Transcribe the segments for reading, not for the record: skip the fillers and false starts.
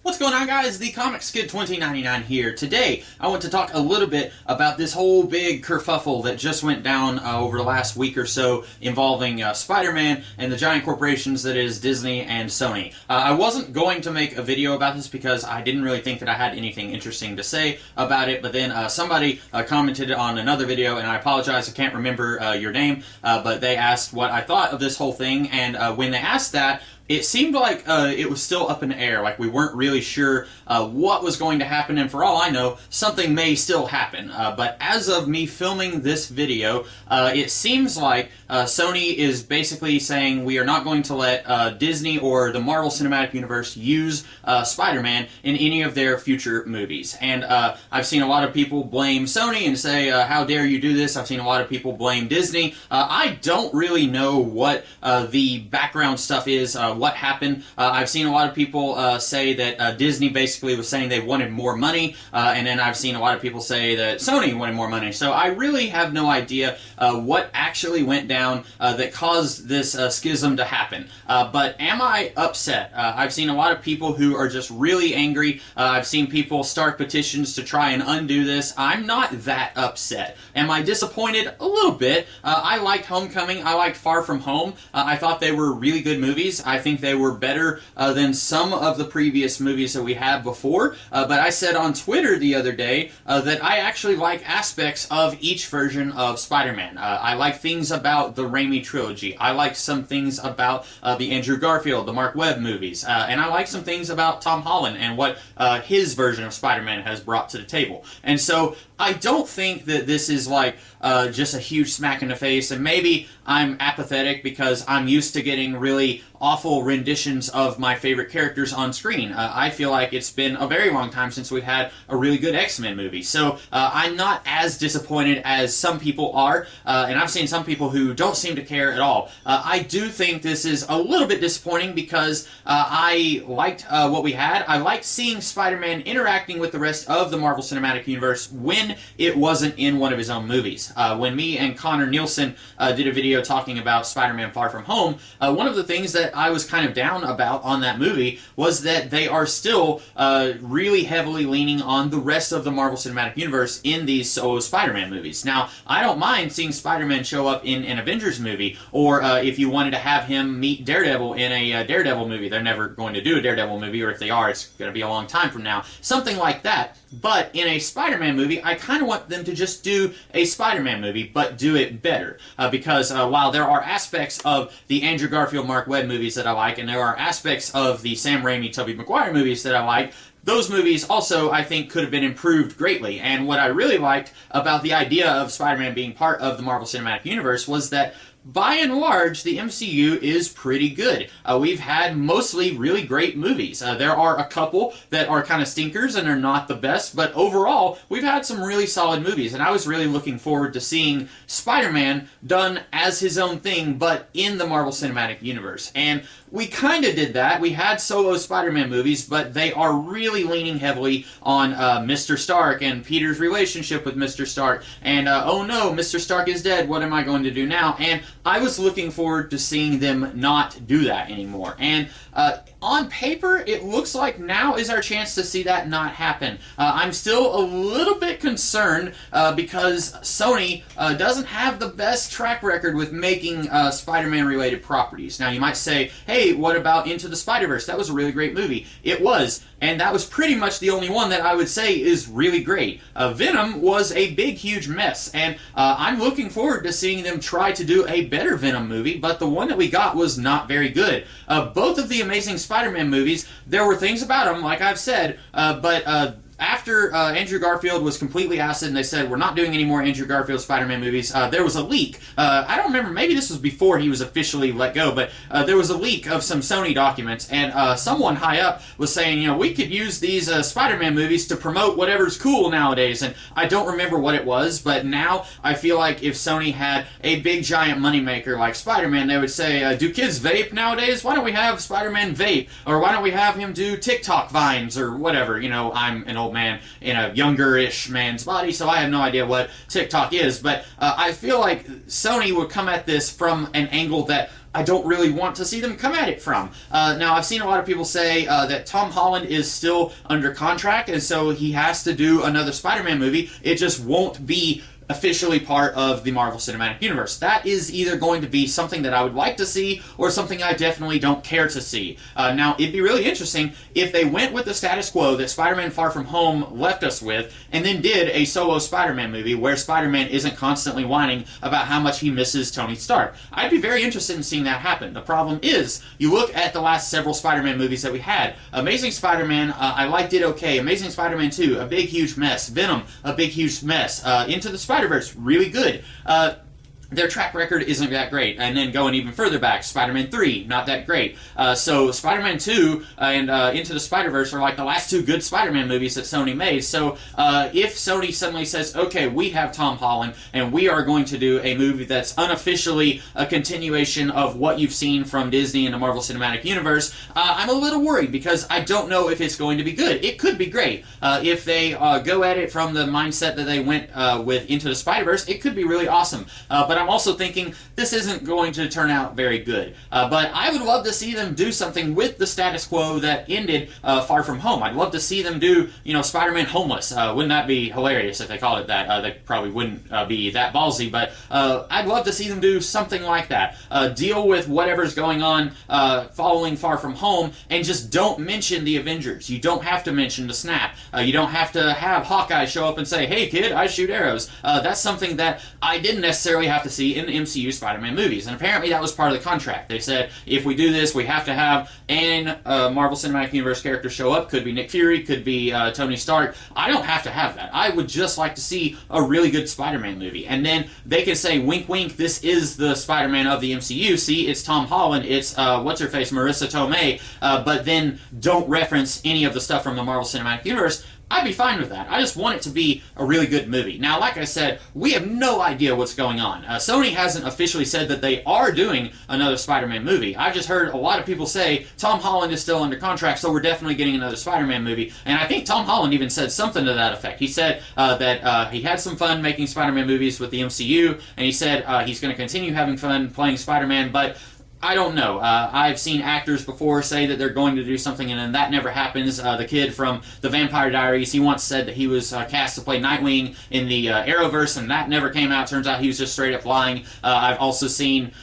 What's going on, guys? The Comics Kid 2099 here. Today, I want to talk a little bit about this whole big kerfuffle that just went down over the last week or so involving Spider-Man and the giant corporations that is Disney and Sony. I wasn't going to make a video about this because I didn't really think that I had anything interesting to say about it, but then somebody commented on another video, and I apologize, I can't remember your name, but they asked what I thought of this whole thing, and when they asked that, it seemed like it was still up in the air, like we weren't really sure what was going to happen, and for all I know, something may still happen. But as of me filming this video, it seems like Sony is basically saying we are not going to let Disney or the Marvel Cinematic Universe use Spider-Man in any of their future movies. And I've seen a lot of people blame Sony and say, how dare you do this? I've seen a lot of people blame Disney. I don't really know what the background stuff is, what happened. I've seen a lot of people say that Disney basically was saying they wanted more money, and then I've seen a lot of people say that Sony wanted more money. So I really have no idea what actually went down that caused this schism to happen. But am I upset? I've seen a lot of people who are just really angry. I've seen people start petitions to try and undo this. I'm not that upset. Am I disappointed? A little bit. I liked Homecoming. I liked Far From Home. I thought they were really good movies. I think they were better than some of the previous movies that we had before. But I said on Twitter the other day that I actually like aspects of each version of Spider-Man. I like things about the Raimi trilogy. I like some things about the Andrew Garfield, the Mark Webb movies. And I like some things about Tom Holland and what his version of Spider-Man has brought to the table. And so I don't think that this is like just a huge smack in the face, and maybe I'm apathetic because I'm used to getting really awful renditions of my favorite characters on screen. I feel like it's been a very long time since we've had a really good X-Men movie, so I'm not as disappointed as some people are, and I've seen some people who don't seem to care at all. I do think this is a little bit disappointing because I liked what we had. I liked seeing Spider-Man interacting with the rest of the Marvel Cinematic Universe when it wasn't in one of his own movies. When me and Connor Nielsen did a video talking about Spider-Man Far From Home, one of the things that I was kind of down about on that movie was that they are still really heavily leaning on the rest of the Marvel Cinematic Universe in these solo Spider-Man movies. Now, I don't mind seeing Spider-Man show up in an Avengers movie, or if you wanted to have him meet Daredevil in a Daredevil movie. They're never going to do a Daredevil movie, or if they are, it's going to be a long time from now. Something like that. But in a Spider-Man movie, I kind of want them to just do a Spider-Man movie, but do it better. Because while there are aspects of the Andrew Garfield, Mark Webb movies that I like, and there are aspects of the Sam Raimi, Tobey Maguire movies that I like, those movies also, I think, could have been improved greatly. And what I really liked about the idea of Spider-Man being part of the Marvel Cinematic Universe was that by and large, the MCU is pretty good. We've had mostly really great movies. There are a couple that are kind of stinkers and are not the best, but overall, we've had some really solid movies, and I was really looking forward to seeing Spider-Man done as his own thing, but in the Marvel Cinematic Universe. And we kind of did that. We had solo Spider-Man movies, but they are really leaning heavily on Mr. Stark and Peter's relationship with Mr. Stark, and oh no, Mr. Stark is dead, what am I going to do now? And I was looking forward to seeing them not do that anymore. And on paper, it looks like now is our chance to see that not happen. I'm still a little bit concerned because Sony doesn't have the best track record with making Spider-Man related properties. Now you might say, hey, what about Into the Spider-Verse? That was a really great movie. It was. And that was pretty much the only one that I would say is really great. Venom was a big, huge mess, and I'm looking forward to seeing them try to do a better Venom movie, but the one that we got was not very good. Both of the Amazing Spider-Man movies, there were things about them, like I've said, but after Andrew Garfield was completely acid and they said, we're not doing any more Andrew Garfield Spider-Man movies, there was a leak. I don't remember, maybe this was before he was officially let go, but there was a leak of some Sony documents, and someone high up was saying, you know, we could use these Spider-Man movies to promote whatever's cool nowadays, and I don't remember what it was, but now I feel like if Sony had a big giant moneymaker like Spider-Man, they would say, do kids vape nowadays? Why don't we have Spider-Man vape? Or why don't we have him do TikTok vines or whatever? You know, I'm an old man in a younger-ish man's body, so I have no idea what TikTok is, but I feel like Sony would come at this from an angle that I don't really want to see them come at it from. Now, I've seen a lot of people say that Tom Holland is still under contract, and so he has to do another Spider-Man movie. It just won't be officially part of the Marvel Cinematic Universe. That is either going to be something that I would like to see or something I definitely don't care to see. Now, it'd be really interesting if they went with the status quo that Spider-Man Far From Home left us with and then did a solo Spider-Man movie where Spider-Man isn't constantly whining about how much he misses Tony Stark. I'd be very interested in seeing that happen. The problem is, you look at the last several Spider-Man movies that we had. Amazing Spider-Man, I liked it okay. Amazing Spider-Man 2, a big huge mess. Venom, a big huge mess. Into the Spider-Verse, really good. Their track record isn't that great. And then going even further back, Spider-Man 3, not that great. So Spider-Man 2 and Into the Spider-Verse are like the last two good Spider-Man movies that Sony made. So if Sony suddenly says, okay, we have Tom Holland, and we are going to do a movie that's unofficially a continuation of what you've seen from Disney and the Marvel Cinematic Universe, I'm a little worried because I don't know if it's going to be good. It could be great. If they go at it from the mindset that they went with Into the Spider-Verse, it could be really awesome. But I'm also thinking this isn't going to turn out very good. But I would love to see them do something with the status quo that ended Far From Home. I'd love to see them do, Spider-Man homeless. Wouldn't that be hilarious if they called it that? They probably wouldn't be that ballsy, but I'd love to see them do something like that. Deal with whatever's going on following Far From Home and just don't mention the Avengers. You don't have to mention the Snap. You don't have to have Hawkeye show up and say, hey kid, I shoot arrows. That's something that I didn't necessarily have to see in the MCU Spider-Man movies, and apparently that was part of the contract. They said, if we do this, we have to have an Marvel Cinematic Universe character show up. Could be Nick Fury, could be Tony Stark. I don't have to have that. I would just like to see a really good Spider-Man movie, and then they can say, wink wink, this is the Spider-Man of the MCU. See, it's Tom Holland, it's what's-her-face, Marissa Tomei, but then don't reference any of the stuff from the Marvel Cinematic Universe. I'd be fine with that. I just want it to be a really good movie. Now, like I said, we have no idea what's going on. Sony hasn't officially said that they are doing another Spider-Man movie. I've just heard a lot of people say Tom Holland is still under contract, so we're definitely getting another Spider-Man movie. And I think Tom Holland even said something to that effect. He said that he had some fun making Spider-Man movies with the MCU, and he said he's going to continue having fun playing Spider-Man, but I don't know. I've seen actors before say that they're going to do something and then that never happens. The kid from The Vampire Diaries, he once said that he was cast to play Nightwing in the Arrowverse and that never came out. Turns out he was just straight up lying. I've also seen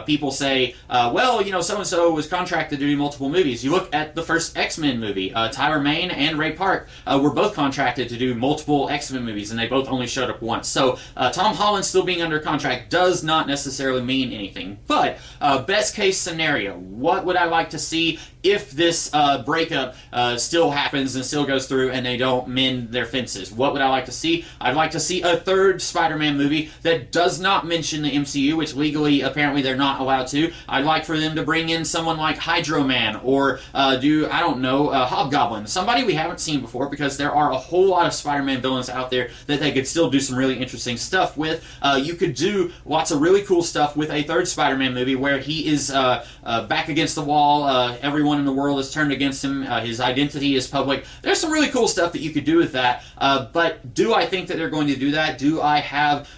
people say, well, so-and-so was contracted to do multiple movies. You look at the first X-Men movie. Tyler Mane and Ray Park were both contracted to do multiple X-Men movies and they both only showed up once. So Tom Holland still being under contract does not necessarily mean anything. But best case scenario, what would I like to see if this breakup still happens and still goes through and they don't mend their fences? What would I like to see? I'd like to see a third Spider-Man movie that does not mention the MCU, which legally, apparently, they're not allowed to. I'd like for them to bring in someone like Hydro Man or Hobgoblin. Somebody we haven't seen before because there are a whole lot of Spider-Man villains out there that they could still do some really interesting stuff with. You could do lots of really cool stuff with a third Spider-Man movie where he is back against the wall. Everyone in the world is turned against him. His identity is public. There's some really cool stuff that you could do with that. But do I think that they're going to do that? Do I have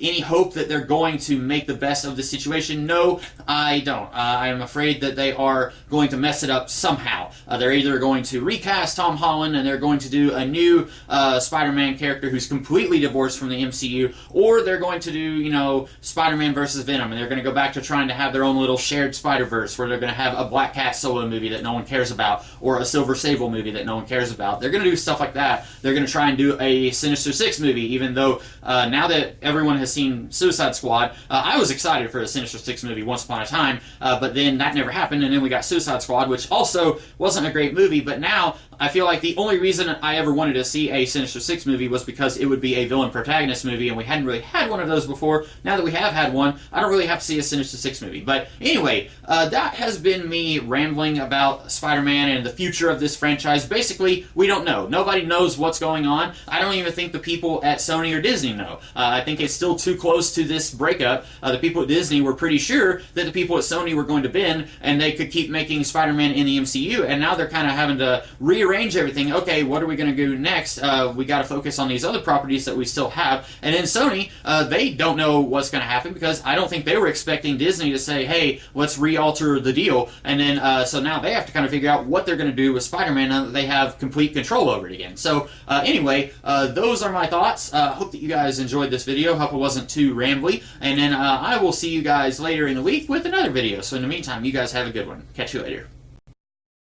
any hope that they're going to make the best of the situation? No, I don't. I am afraid that they are going to mess it up somehow. They're either going to recast Tom Holland and they're going to do a new Spider-Man character who's completely divorced from the MCU, or they're going to do, Spider-Man versus Venom, and they're going to go back to trying to have their own little shared Spider-Verse where they're going to have a Black Cat solo movie that no one cares about or a Silver Sable movie that no one cares about. They're going to do stuff like that. They're going to try and do a Sinister Six movie, even though now that everyone has seen Suicide Squad, I was excited for a Sinister Six movie once upon a time, but then that never happened, and then we got Suicide Squad, which also wasn't a great movie, but now I feel like the only reason I ever wanted to see a Sinister Six movie was because it would be a villain protagonist movie, and we hadn't really had one of those before. Now that we have had one, I don't really have to see a Sinister Six movie. But anyway, that has been me rambling about Spider-Man and the future of this franchise. Basically, we don't know. Nobody knows what's going on. I don't even think the people at Sony or Disney know. I think it's still too close to this breakup. The people at Disney were pretty sure that the people at Sony were going to bend, and they could keep making Spider-Man in the MCU, and now they're kind of having to rearrange rearrange everything. Okay, what are we going to do next? We got to focus on these other properties that we still have. And then Sony, they don't know what's going to happen because I don't think they were expecting Disney to say, hey, let's re-alter the deal. And then, so now they have to kind of figure out what they're going to do with Spider-Man now that they have complete control over it again. So, anyway, those are my thoughts. Hope that you guys enjoyed this video. Hope it wasn't too rambly. And then I will see you guys later in the week with another video. So in the meantime, you guys have a good one. Catch you later.